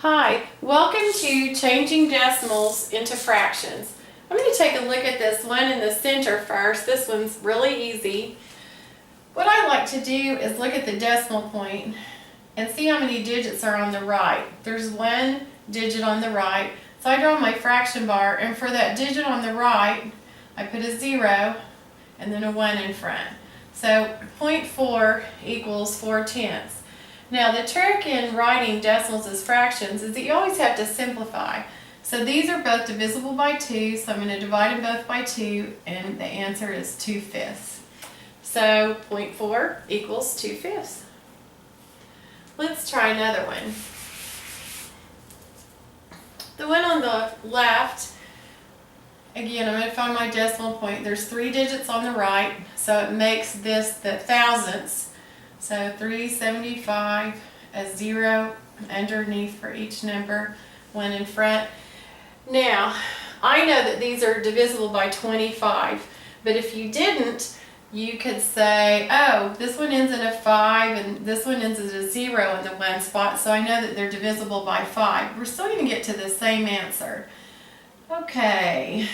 Hi, welcome to changing decimals into fractions. I'm going to take a look at this one in the center first. This one's really easy. What I like to do is look at the decimal point and see how many digits are on the right. There's one digit on the right, so I draw my fraction bar, and for that digit on the right, I put a 0 and then a 1 in front. So 0.4 equals 4/10. Now the trick in writing decimals as fractions is that you always have to simplify. So these are both divisible by 2, so I'm going to divide them both by 2, and the answer is 2/5. So 0.4 equals 2/5. Let's try another one. The one on the left, again, I'm going to find my decimal point. There's 3 digits on the right, so it makes this the thousandths. So 375, a 0 underneath for each number, 1 in front. Now, I know that these are divisible by 25, but if you didn't, you could say, oh, this one ends in a 5 and this one ends in a 0 in the 1 spot, so I know that they're divisible by 5. We're still going to get to the same answer. Okay,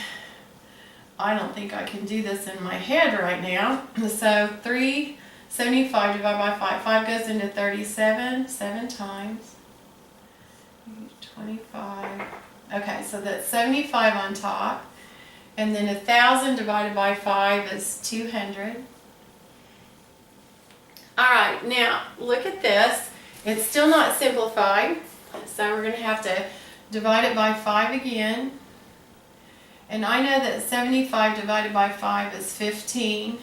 I don't think I can do this in my head right now. So 375 divided by 5. 5 goes into 37, 7 times. 25. Okay, so that's 75 on top. And then 1,000 divided by 5 is 200. Alright, now look at this. It's still not simplified, so we're going to have to divide it by 5 again. And I know that 75 divided by 5 is 15.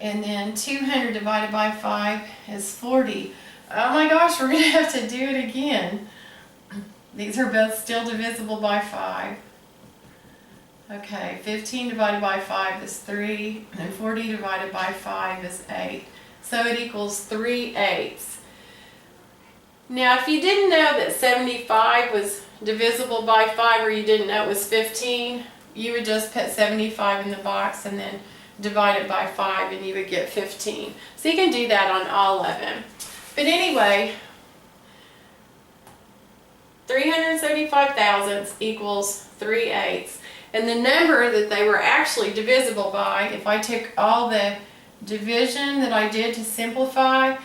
And then 200 divided by 5 is 40. Oh my gosh, we're going to have to do it again. These are both still divisible by 5. Okay, 15 divided by 5 is 3, and 40 divided by 5 is 8. So it equals 3/8. Now, if you didn't know that 75 was divisible by 5, or you didn't know it was 15, you would just put 75 in the box and then divide it by 5 and you would get 15. So you can do that on all of them. But anyway, 375 thousandths equals 3/8. And the number that they were actually divisible by, if I took all the division that I did to simplify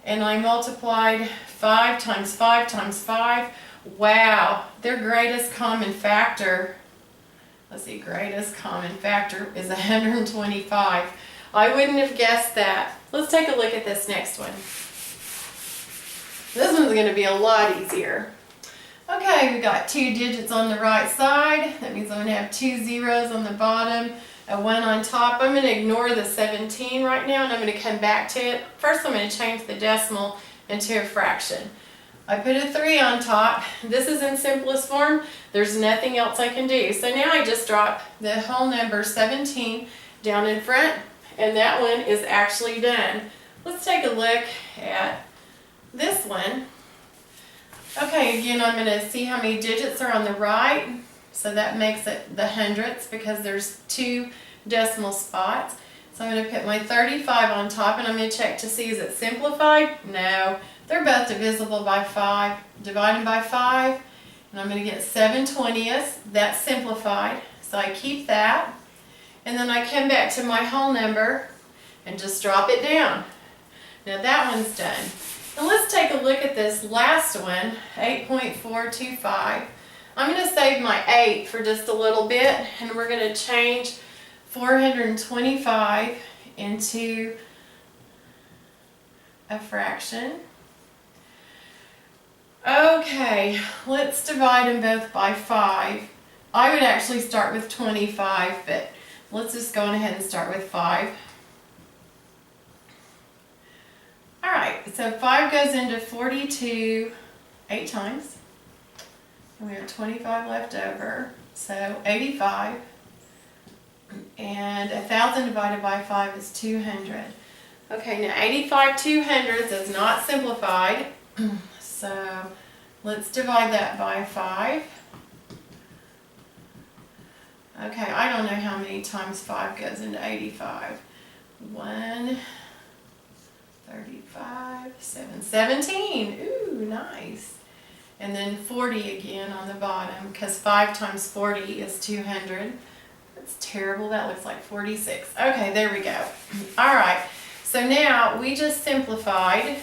and I multiplied 5 times 5 times 5, wow, their greatest common factor, let's see, greatest common factor is 125. I wouldn't have guessed that. Let's take a look at this next one. This one's going to be a lot easier. Okay, we got 2 digits on the right side. That means I'm going to have 2 zeros on the bottom, a 1 on top. I'm going to ignore the 17 right now, and I'm going to come back to it. First, I'm going to change the decimal into a fraction. I put a 3 on top. This is in simplest form. There's nothing else I can do. So now I just drop the whole number 17 down in front, and that one is actually done. Let's take a look at this one. Okay, again, I'm going to see how many digits are on the right. So that makes it the hundredths because there's 2 decimal spots. So I'm going to put my 35 on top, and I'm going to check to see, is it simplified? No. They're both divisible by 5. Divide them by 5, and I'm going to get 7/20. That's simplified. So I keep that. And then I come back to my whole number and just drop it down. Now that one's done. Now let's take a look at this last one, 8.425. I'm going to save my 8 for just a little bit, and we're going to change 425 into a fraction. Okay, let's divide them both by 5. I would actually start with 25, but let's just go on ahead and start with 5. Alright, so 5 goes into 42 8 times. And we have 25 left over, so 85. And 1,000 divided by 5 is 200. Okay, now 85 200ths is not simplified. So let's divide that by 5. Okay, I don't know how many times 5 goes into 85. 1, 35, 7, 17. Ooh, nice. and then 40 again on the bottom, because 5 times 40 is 200. That's terrible. That looks like 46. Okay, there we go. All right, so now we just simplified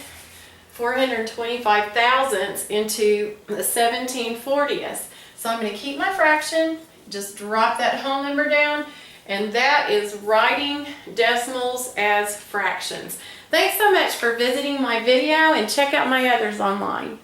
425 thousandths into the 17/40ths. So I'm going to keep my fraction, just drop that whole number down, and that is writing decimals as fractions. Thanks so much for visiting my video, and check out my others online.